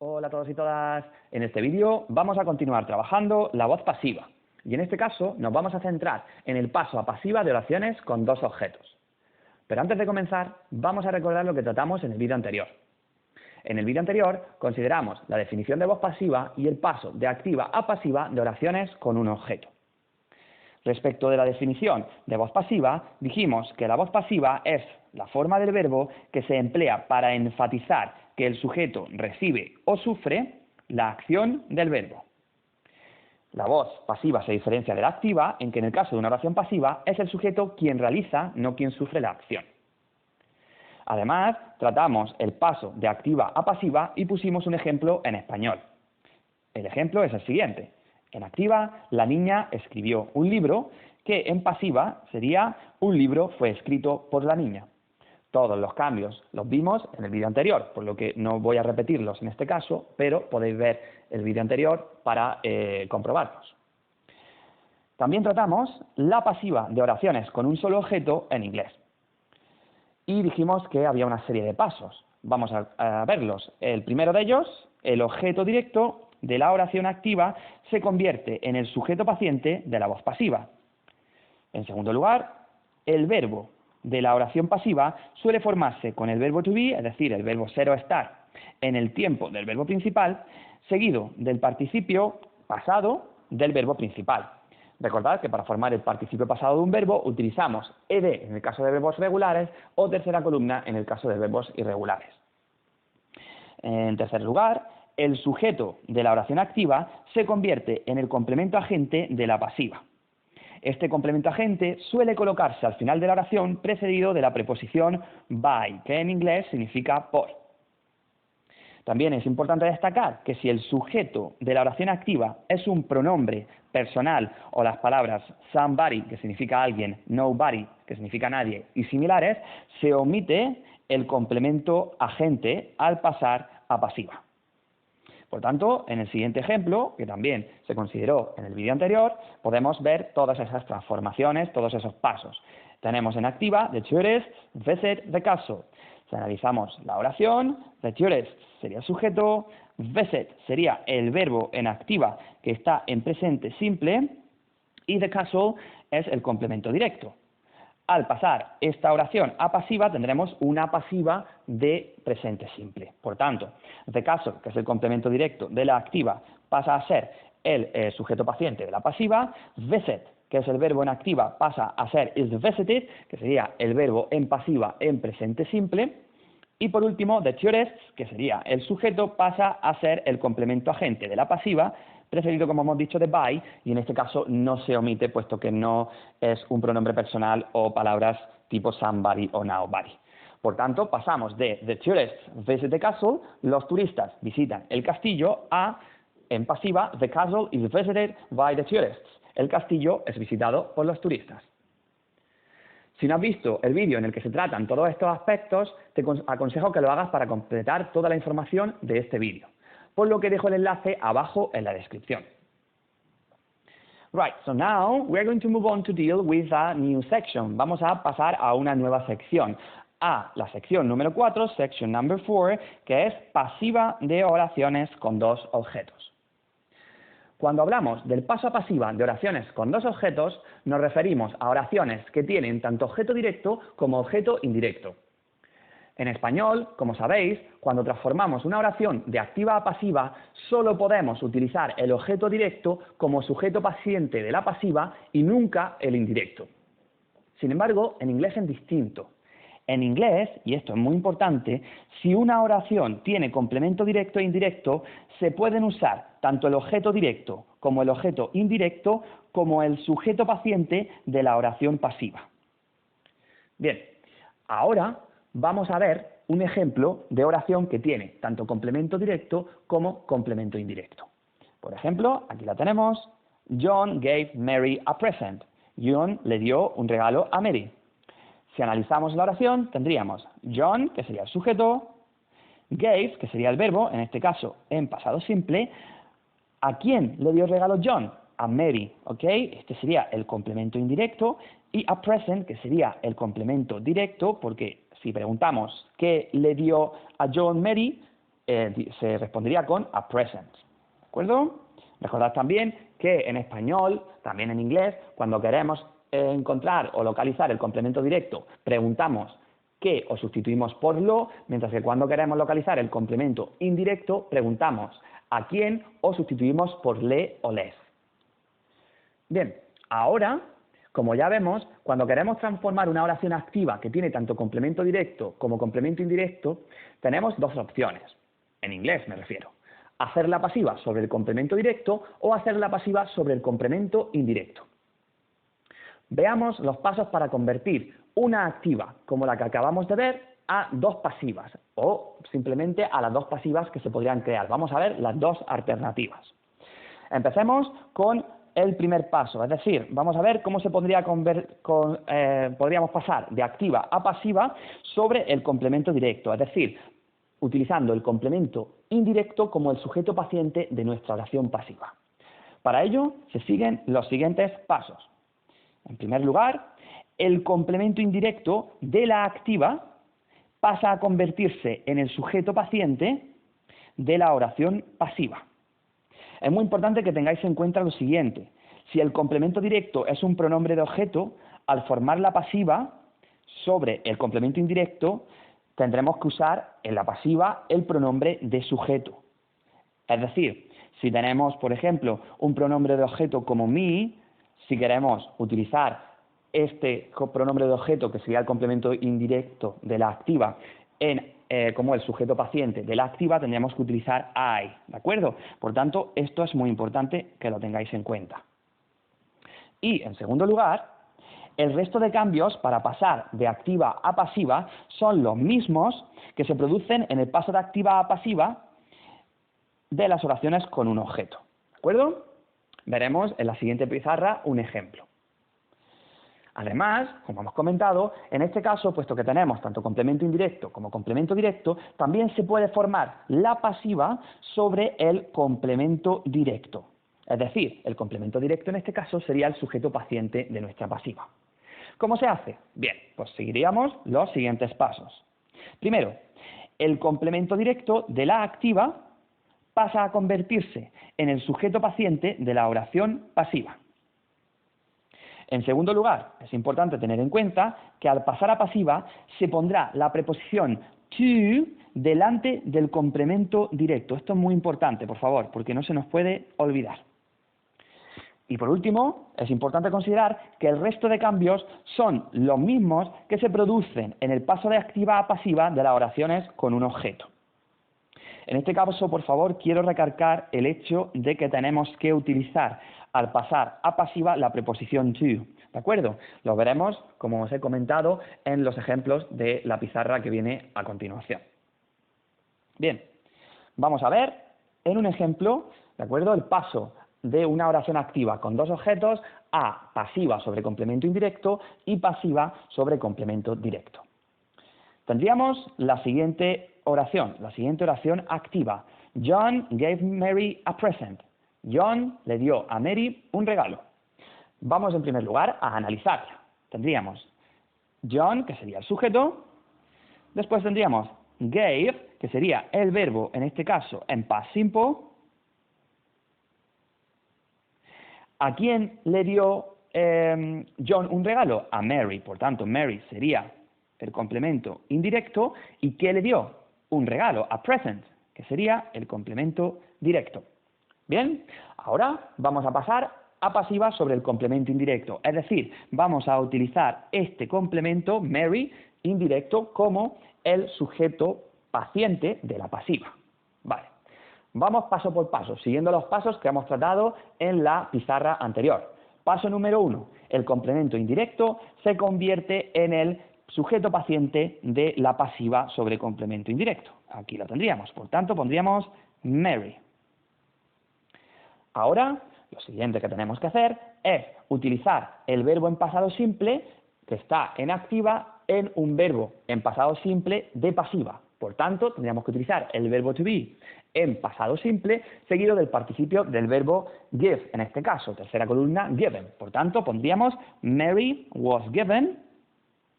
Hola a todos y todas. En este vídeo vamos a continuar trabajando la voz pasiva. Y en este caso nos vamos a centrar en el paso a pasiva de oraciones con dos objetos. Pero antes de comenzar, vamos a recordar lo que tratamos en el vídeo anterior. En el vídeo anterior consideramos la definición de voz pasiva y el paso de activa a pasiva de oraciones con un objeto. Respecto de la definición de voz pasiva, dijimos que la voz pasiva es la forma del verbo que se emplea para enfatizar que el sujeto recibe o sufre la acción del verbo. La voz pasiva se diferencia de la activa en que en el caso de una oración pasiva es el sujeto quien realiza, no quien sufre la acción. Además, tratamos el paso de activa a pasiva y pusimos un ejemplo en español. El ejemplo es el siguiente. En activa, la niña escribió un libro, que en pasiva sería un libro fue escrito por la niña. Todos los cambios los vimos en el vídeo anterior, por lo que no voy a repetirlos en este caso, pero podéis ver el vídeo anterior para comprobarlos. También tratamos la pasiva de oraciones con un solo objeto en inglés. Y dijimos que había una serie de pasos. Vamos a verlos. El primero de ellos, el objeto directo de la oración activa se convierte en el sujeto paciente de la voz pasiva. En segundo lugar, el verbo de la oración pasiva suele formarse con el verbo to be, es decir, el verbo ser o estar, en el tiempo del verbo principal, seguido del participio pasado del verbo principal. Recordad que para formar el participio pasado de un verbo utilizamos ed en el caso de verbos regulares o tercera columna en el caso de verbos irregulares. En tercer lugar, el sujeto de la oración activa se convierte en el complemento agente de la pasiva. Este complemento agente suele colocarse al final de la oración precedido de la preposición by, que en inglés significa por. También es importante destacar que si el sujeto de la oración activa es un pronombre personal o las palabras somebody, que significa alguien, nobody, que significa nadie, y similares, se omite el complemento agente al pasar a pasiva. Por tanto, en el siguiente ejemplo, que también se consideró en el vídeo anterior, podemos ver todas esas transformaciones, todos esos pasos. Tenemos en activa the tourists visit the castle. Si analizamos la oración, the tourists sería el sujeto, visit sería el verbo en activa que está en presente simple y the castle es el complemento directo. Al pasar esta oración a pasiva tendremos una pasiva de presente simple. Por tanto, the castle, que es el complemento directo de la activa, pasa a ser el sujeto paciente de la pasiva. Visit, que es el verbo en activa, pasa a ser is visited, que sería el verbo en pasiva en presente simple. Y por último, the tourists, que sería el sujeto, pasa a ser el complemento agente de la pasiva, precedido, como hemos dicho, de by, y en este caso no se omite, puesto que no es un pronombre personal o palabras tipo somebody o nobody. Por tanto, pasamos de the tourists visit the castle, los turistas visitan el castillo, a, en pasiva, the castle is visited by the tourists. El castillo es visitado por los turistas. Si no has visto el vídeo en el que se tratan todos estos aspectos, te aconsejo que lo hagas para completar toda la información de este vídeo, por lo que dejo el enlace abajo en la descripción. Right, so now we're going to move on to deal with a new section. Vamos a pasar a una nueva sección, a la sección número 4, section number 4, que es pasiva de oraciones con dos objetos. Cuando hablamos del paso a pasiva de oraciones con dos objetos, nos referimos a oraciones que tienen tanto objeto directo como objeto indirecto. En español, como sabéis, cuando transformamos una oración de activa a pasiva, solo podemos utilizar el objeto directo como sujeto paciente de la pasiva y nunca el indirecto. Sin embargo, en inglés es distinto. En inglés, y esto es muy importante, si una oración tiene complemento directo e indirecto, se pueden usar tanto el objeto directo como el objeto indirecto como el sujeto paciente de la oración pasiva. Bien, ahora vamos a ver un ejemplo de oración que tiene tanto complemento directo como complemento indirecto. Por ejemplo, aquí la tenemos. John gave Mary a present. John le dio un regalo a Mary. Si analizamos la oración, tendríamos John, que sería el sujeto, gave, que sería el verbo, en este caso en pasado simple. ¿A quién le dio el regalo John? A Mary, ¿ok? Este sería el complemento indirecto, y a present, que sería el complemento directo, porque si preguntamos qué le dio a John Mary, se respondería con a present. ¿De acuerdo? Recordad también que en español, también en inglés, cuando queremos encontrar o localizar el complemento directo, preguntamos qué o sustituimos por lo, mientras que cuando queremos localizar el complemento indirecto, preguntamos a quién o sustituimos por le o les. Bien, ahora, como ya vemos, cuando queremos transformar una oración activa que tiene tanto complemento directo como complemento indirecto, tenemos dos opciones, en inglés me refiero, hacerla pasiva sobre el complemento directo o hacerla pasiva sobre el complemento indirecto. Veamos los pasos para convertir una activa como la que acabamos de ver a dos pasivas o simplemente a las dos pasivas que se podrían crear. Vamos a ver las dos alternativas. Empecemos con el primer paso, es decir, vamos a ver cómo se podríamos pasar de activa a pasiva sobre el complemento directo, es decir, utilizando el complemento indirecto como el sujeto paciente de nuestra oración pasiva. Para ello se siguen los siguientes pasos. En primer lugar, el complemento indirecto de la activa pasa a convertirse en el sujeto paciente de la oración pasiva. Es muy importante que tengáis en cuenta lo siguiente. Si el complemento directo es un pronombre de objeto, al formar la pasiva sobre el complemento indirecto, tendremos que usar en la pasiva el pronombre de sujeto. Es decir, si tenemos, por ejemplo, un pronombre de objeto como me, si queremos utilizar este pronombre de objeto, que sería el complemento indirecto de la activa, como el sujeto paciente de la activa, tendríamos que utilizar I, ¿de acuerdo? Por tanto, esto es muy importante que lo tengáis en cuenta. Y, en segundo lugar, el resto de cambios para pasar de activa a pasiva son los mismos que se producen en el paso de activa a pasiva de las oraciones con un objeto, ¿de acuerdo? Veremos en la siguiente pizarra un ejemplo. Además, como hemos comentado, en este caso, puesto que tenemos tanto complemento indirecto como complemento directo, también se puede formar la pasiva sobre el complemento directo. Es decir, el complemento directo en este caso sería el sujeto paciente de nuestra pasiva. ¿Cómo se hace? Bien, pues seguiríamos los siguientes pasos. Primero, el complemento directo de la activa pasa a convertirse en el sujeto paciente de la oración pasiva. En segundo lugar, es importante tener en cuenta que al pasar a pasiva se pondrá la preposición to delante del complemento directo. Esto es muy importante, por favor, porque no se nos puede olvidar. Y por último, es importante considerar que el resto de cambios son los mismos que se producen en el paso de activa a pasiva de las oraciones con un objeto. En este caso, por favor, quiero recalcar el hecho de que tenemos que utilizar al pasar a pasiva la preposición to, ¿de acuerdo? Lo veremos, como os he comentado, en los ejemplos de la pizarra que viene a continuación. Bien, vamos a ver en un ejemplo, ¿de acuerdo?, el paso de una oración activa con dos objetos a pasiva sobre complemento indirecto y pasiva sobre complemento directo. Tendríamos la siguiente oración activa. John gave Mary a present. John le dio a Mary un regalo. Vamos en primer lugar a analizarla. Tendríamos John, que sería el sujeto. Después tendríamos gave, que sería el verbo, en este caso, en past simple. ¿A quién le dio John un regalo? A Mary. Por tanto, Mary sería el complemento indirecto. ¿Y qué le dio? Un regalo, a present, que sería el complemento directo. Bien, ahora vamos a pasar a pasiva sobre el complemento indirecto. Es decir, vamos a utilizar este complemento, Mary, indirecto, como el sujeto paciente de la pasiva. Vale. Vamos paso por paso, siguiendo los pasos que hemos tratado en la pizarra anterior. Paso número 1. El complemento indirecto se convierte en el sujeto paciente de la pasiva sobre complemento indirecto. Aquí lo tendríamos. Por tanto, pondríamos Mary. Ahora, lo siguiente que tenemos que hacer es utilizar el verbo en pasado simple, que está en activa, en un verbo en pasado simple de pasiva. Por tanto, tendríamos que utilizar el verbo to be en pasado simple, seguido del participio del verbo give, en este caso, tercera columna, given. Por tanto, pondríamos Mary was given.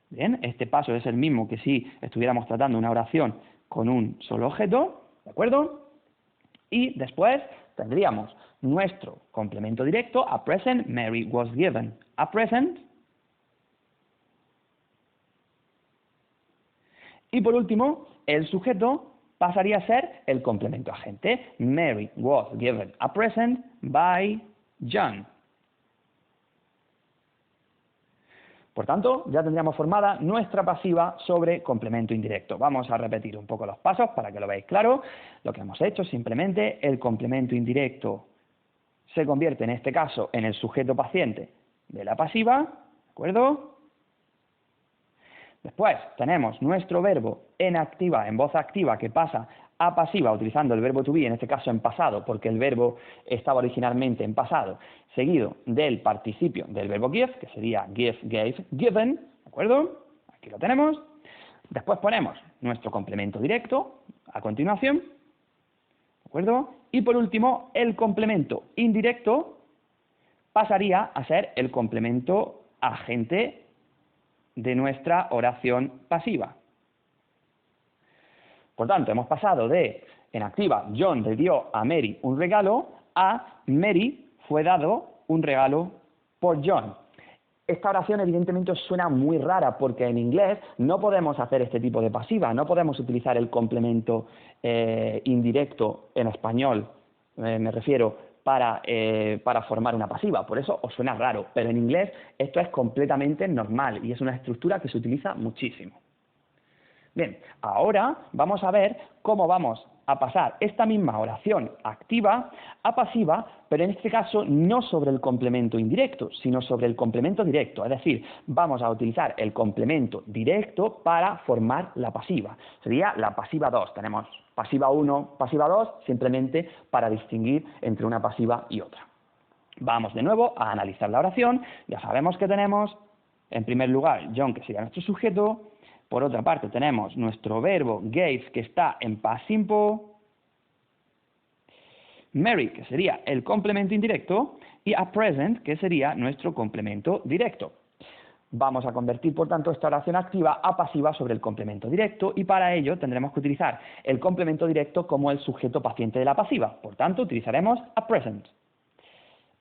Bien, este paso es el mismo que si estuviéramos tratando una oración con un solo objeto. ¿de acuerdo? Y después tendríamos nuestro complemento directo, a present Mary was given a present. Y por último, el sujeto pasaría a ser el complemento agente. Mary was given a present by John. Por tanto, ya tendríamos formada nuestra pasiva sobre complemento indirecto. Vamos a repetir un poco los pasos para que lo veáis claro. Lo que hemos hecho simplemente, el complemento indirecto se convierte en este caso en el sujeto paciente de la pasiva, ¿de acuerdo? Después tenemos nuestro verbo en voz activa, que pasa a pasiva utilizando el verbo to be, en este caso en pasado, porque el verbo estaba originalmente en pasado, seguido del participio del verbo give, que sería give, gave, given, ¿de acuerdo? Aquí lo tenemos. Después ponemos nuestro complemento directo a continuación, ¿de acuerdo? Y por último, el complemento indirecto pasaría a ser el complemento agente de nuestra oración pasiva. Por tanto, hemos pasado de, en activa, John le dio a Mary un regalo, a Mary fue dado un regalo por John. Esta oración evidentemente os suena muy rara porque en inglés no podemos hacer este tipo de pasiva, no podemos utilizar el complemento indirecto en español, me refiero, para formar una pasiva. Por eso os suena raro, pero en inglés esto es completamente normal y es una estructura que se utiliza muchísimo. Bien, ahora vamos a ver cómo vamos a pasar esta misma oración activa a pasiva, pero en este caso no sobre el complemento indirecto, sino sobre el complemento directo. Es decir, vamos a utilizar el complemento directo para formar la pasiva. Sería la pasiva 2. Tenemos pasiva 1, pasiva 2, simplemente para distinguir entre una pasiva y otra. Vamos de nuevo a analizar la oración. Ya sabemos que tenemos, en primer lugar, John, que sería nuestro sujeto. Por otra parte, tenemos nuestro verbo gave, que está en past simple. Mary, que sería el complemento indirecto. Y a present, que sería nuestro complemento directo. Vamos a convertir, por tanto, esta oración activa a pasiva sobre el complemento directo. Y para ello tendremos que utilizar el complemento directo como el sujeto paciente de la pasiva. Por tanto, utilizaremos a present.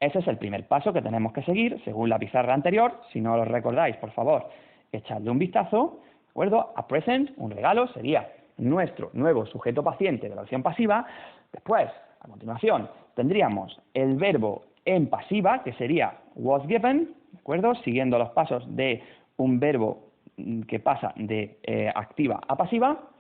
Ese es el primer paso que tenemos que seguir, según la pizarra anterior. Si no lo recordáis, por favor, echadle un vistazo. ¿De acuerdo? A present, un regalo, sería nuestro nuevo sujeto paciente de la oración pasiva. Después, a continuación, tendríamos el verbo en pasiva, que sería was given, ¿de acuerdo? Siguiendo los pasos de un verbo que pasa de activa a pasiva.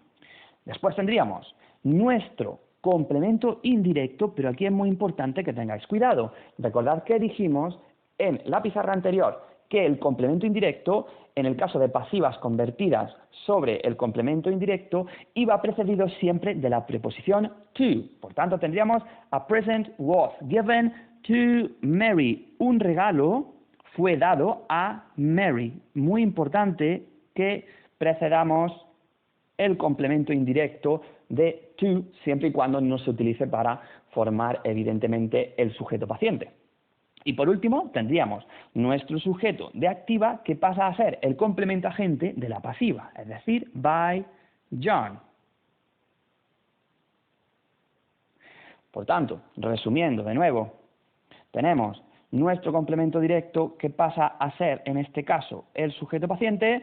Después tendríamos nuestro complemento indirecto, pero aquí es muy importante que tengáis cuidado. Recordad que dijimos en la pizarra anterior que el complemento indirecto, en el caso de pasivas convertidas sobre el complemento indirecto, iba precedido siempre de la preposición to. Por tanto, tendríamos a present was given to Mary. Un regalo fue dado a Mary. Muy importante que precedamos el complemento indirecto de to, siempre y cuando no se utilice para formar, evidentemente, el sujeto paciente. Y por último, tendríamos nuestro sujeto de activa, que pasa a ser el complemento agente de la pasiva, es decir, by John. Por tanto, resumiendo de nuevo, tenemos nuestro complemento directo, que pasa a ser, en este caso, el sujeto paciente,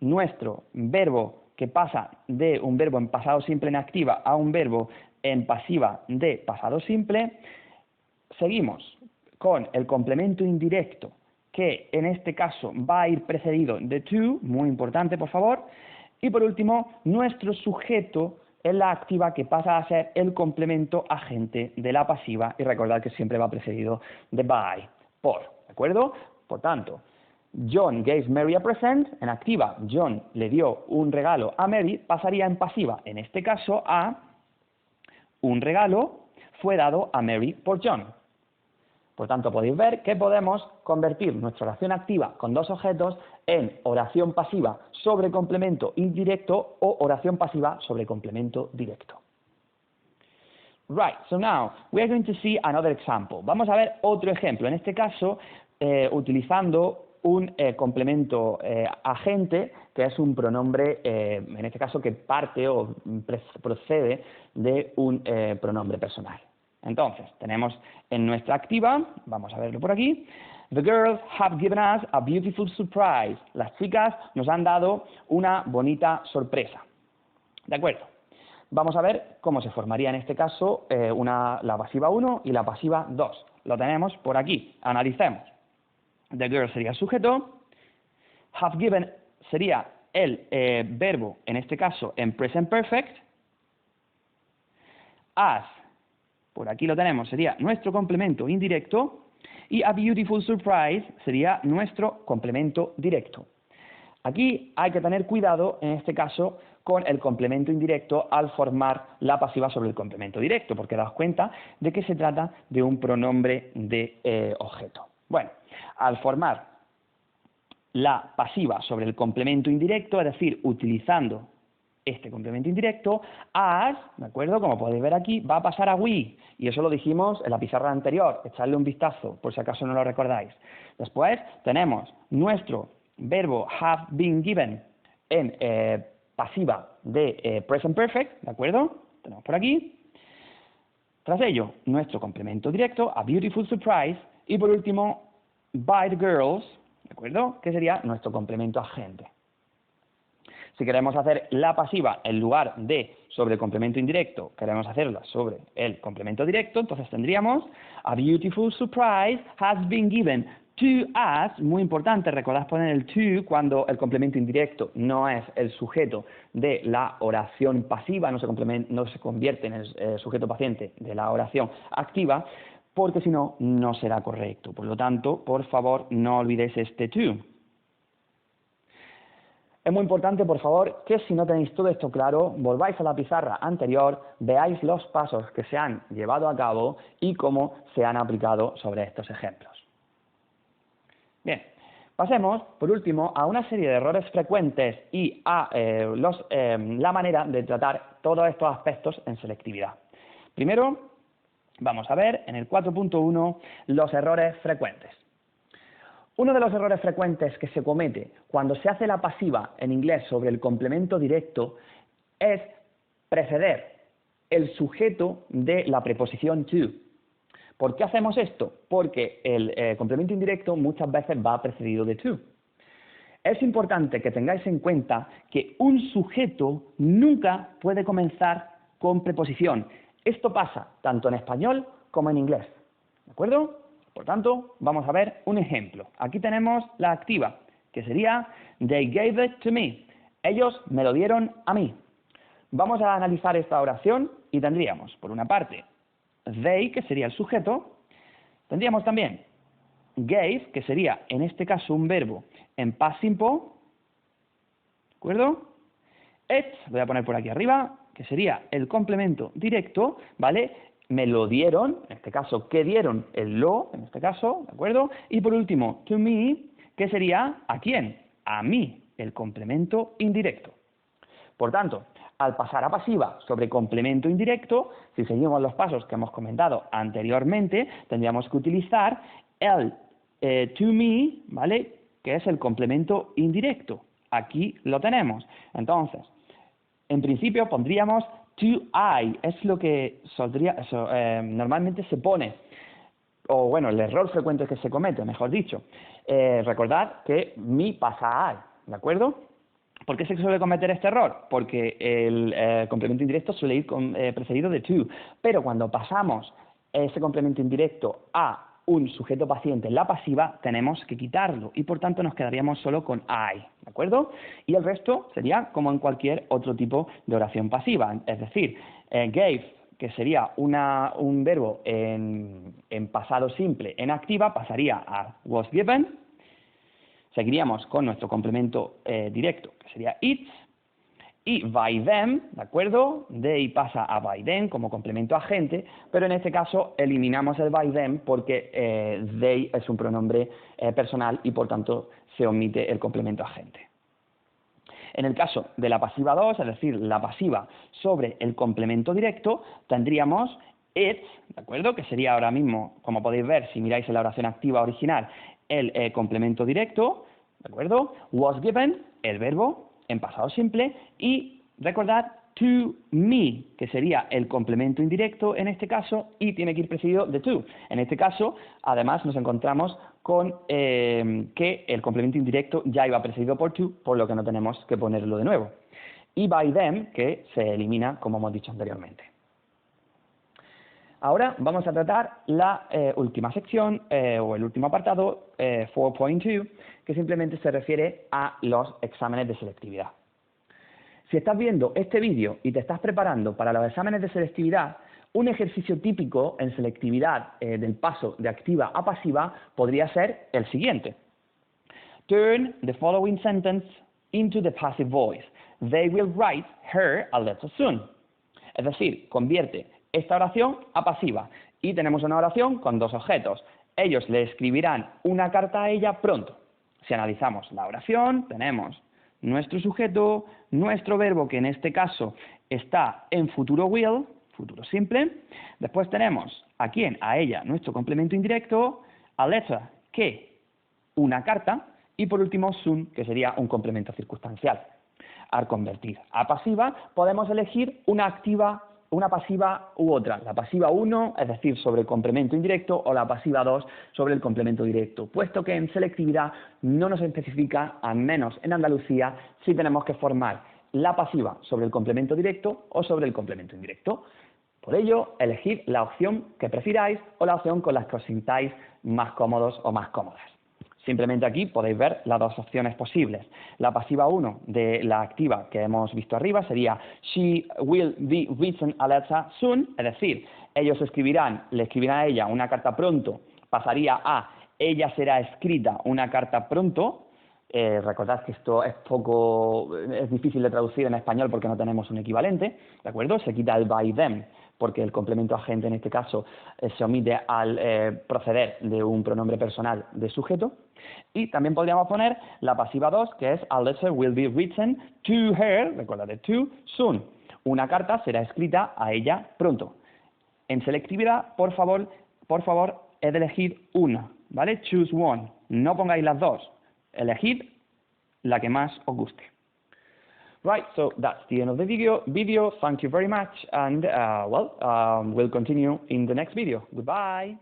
nuestro verbo, que pasa de un verbo en pasado simple en activa a un verbo en pasiva de pasado simple. Seguimos con el complemento indirecto, que en este caso va a ir precedido de to, muy importante, por favor. Y por último, nuestro sujeto en la activa, que pasa a ser el complemento agente de la pasiva, y recordad que siempre va precedido de by, por, ¿de acuerdo? Por tanto, John gave Mary a present, en activa, John le dio un regalo a Mary, pasaría en pasiva, en este caso, a un regalo fue dado a Mary por John. Por tanto, podéis ver que podemos convertir nuestra oración activa con dos objetos en oración pasiva sobre complemento indirecto o oración pasiva sobre complemento directo. Right, so now we are going to see another example. Vamos a ver otro ejemplo, en este caso utilizando un complemento agente, que es un pronombre, en este caso, que parte o procede de un pronombre personal. Entonces, tenemos en nuestra activa, vamos a verlo por aquí, The girls have given us a beautiful surprise. Las chicas nos han dado una bonita sorpresa. ¿De acuerdo? Vamos a ver cómo se formaría en este caso la pasiva 1 y la pasiva 2. Lo tenemos por aquí. Analicemos. The girl sería el sujeto. Have given sería el verbo, en este caso, en present perfect. As, por aquí lo tenemos, sería nuestro complemento indirecto. Y a beautiful surprise sería nuestro complemento directo. Aquí hay que tener cuidado, en este caso, con el complemento indirecto al formar la pasiva sobre el complemento directo, porque daos cuenta de que se trata de un pronombre de objeto. Bueno, al formar la pasiva sobre el complemento indirecto, es decir, utilizando este complemento indirecto, as, ¿de acuerdo? Como podéis ver aquí, va a pasar a we, y eso lo dijimos en la pizarra anterior, echadle un vistazo, por si acaso no lo recordáis. Después tenemos nuestro verbo have been given en pasiva de present perfect, ¿de acuerdo? Tenemos por aquí. Tras ello, nuestro complemento directo, a beautiful surprise, y por último, by the girls, ¿de acuerdo? Que sería nuestro complemento agente. Si queremos hacer la pasiva en lugar de sobre el complemento indirecto, queremos hacerla sobre el complemento directo, entonces tendríamos a beautiful surprise has been given to us. Muy importante, recordad poner el to cuando el complemento indirecto no es el sujeto de la oración pasiva, no se convierte en el sujeto paciente de la oración activa, porque si no, no será correcto. Por lo tanto, por favor, no olvidéis este to. Es muy importante, por favor, que si no tenéis todo esto claro, volváis a la pizarra anterior, veáis los pasos que se han llevado a cabo y cómo se han aplicado sobre estos ejemplos. Bien, pasemos, por último, a una serie de errores frecuentes y a la manera de tratar todos estos aspectos en selectividad. Primero, vamos a ver en el 4.1 los errores frecuentes. Uno de los errores frecuentes que se comete cuando se hace la pasiva en inglés sobre el complemento directo es preceder el sujeto de la preposición to. ¿Por qué hacemos esto? Porque el complemento indirecto muchas veces va precedido de to. Es importante que tengáis en cuenta que un sujeto nunca puede comenzar con preposición. Esto pasa tanto en español como en inglés. ¿De acuerdo? Por tanto, vamos a ver un ejemplo. Aquí tenemos la activa, que sería They gave it to me. Ellos me lo dieron a mí. Vamos a analizar esta oración y tendríamos, por una parte, they, que sería el sujeto. Tendríamos también gave, que sería, en este caso, un verbo en past simple. ¿De acuerdo? It, voy a poner por aquí arriba, que sería el complemento directo, ¿vale? Me lo dieron, en este caso, ¿qué dieron? El lo, en este caso, ¿de acuerdo? Y por último, to me, que sería, ¿a quién? A mí, el complemento indirecto. Por tanto, al pasar a pasiva sobre complemento indirecto, si seguimos los pasos que hemos comentado anteriormente, tendríamos que utilizar el to me, ¿vale? Que es el complemento indirecto. Aquí lo tenemos. Entonces, en principio pondríamos to I, es lo que normalmente se pone, o bueno, el error frecuente que se comete, mejor dicho. Recordad que me pasa a I, ¿de acuerdo? ¿Por qué se suele cometer este error? Porque el complemento indirecto suele ir precedido de to, pero cuando pasamos ese complemento indirecto a un sujeto paciente en la pasiva, tenemos que quitarlo y por tanto nos quedaríamos solo con I, ¿de acuerdo? Y el resto sería como en cualquier otro tipo de oración pasiva, es decir, gave, que sería un verbo en pasado simple en activa, pasaría a was given. Seguiríamos con nuestro complemento directo, que sería it, y by them, ¿de acuerdo? They pasa a by them como complemento agente, pero en este caso eliminamos el by them porque they es un pronombre personal y por tanto se omite el complemento agente. En el caso de la pasiva 2, es decir, la pasiva sobre el complemento directo, tendríamos It's, ¿de acuerdo? Que sería ahora mismo, como podéis ver, si miráis en la oración activa original, el complemento directo, ¿de acuerdo? Was given, el verbo, en pasado simple, y recordad, to me, que sería el complemento indirecto en este caso, y tiene que ir precedido de to. En este caso, además, nos encontramos con que el complemento indirecto ya iba precedido por to, por lo que no tenemos que ponerlo de nuevo. Y by them, que se elimina, como hemos dicho anteriormente. Ahora vamos a tratar la última sección o el último apartado, 4.2, que simplemente se refiere a los exámenes de selectividad. Si estás viendo este vídeo y te estás preparando para los exámenes de selectividad, un ejercicio típico en selectividad del paso de activa a pasiva podría ser el siguiente. Turn the following sentence into the passive voice. They will write her a letter soon. Es decir, convierte esta oración a pasiva. Y tenemos una oración con dos objetos. Ellos le escribirán una carta a ella pronto. Si analizamos la oración, tenemos nuestro sujeto, nuestro verbo, que en este caso está en futuro will, futuro simple. Después tenemos a quién, a ella, nuestro complemento indirecto, a letter, que, una carta, y por último soon, que sería un complemento circunstancial. Al convertir a pasiva, podemos elegir una activa, una pasiva u otra. La pasiva 1, es decir, sobre el complemento indirecto, o la pasiva 2 sobre el complemento directo, puesto que en selectividad no nos especifica, al menos en Andalucía, si tenemos que formar la pasiva sobre el complemento directo o sobre el complemento indirecto. Por ello, elegid la opción que prefiráis o la opción con la que os sintáis más cómodos o más cómodas. Simplemente aquí podéis ver las dos opciones posibles. La pasiva 1 de la activa que hemos visto arriba sería she will be written a letter soon, es decir, ellos le escribirán a ella una carta pronto, pasaría a ella será escrita una carta pronto. Recordad que esto es difícil de traducir en español porque no tenemos un equivalente, ¿de acuerdo? Se quita el by them, porque el complemento agente en este caso se omite al proceder de un pronombre personal de sujeto. Y también podríamos poner la pasiva 2, que es a letter will be written to her, recordad de to, soon. Una carta será escrita a ella pronto. En selectividad, por favor, he de elegir una, ¿vale? Choose one. No pongáis las dos. Elegid la que más os guste. Right, so that's the end of the video. Thank you very much, and we'll continue in the next video. Goodbye.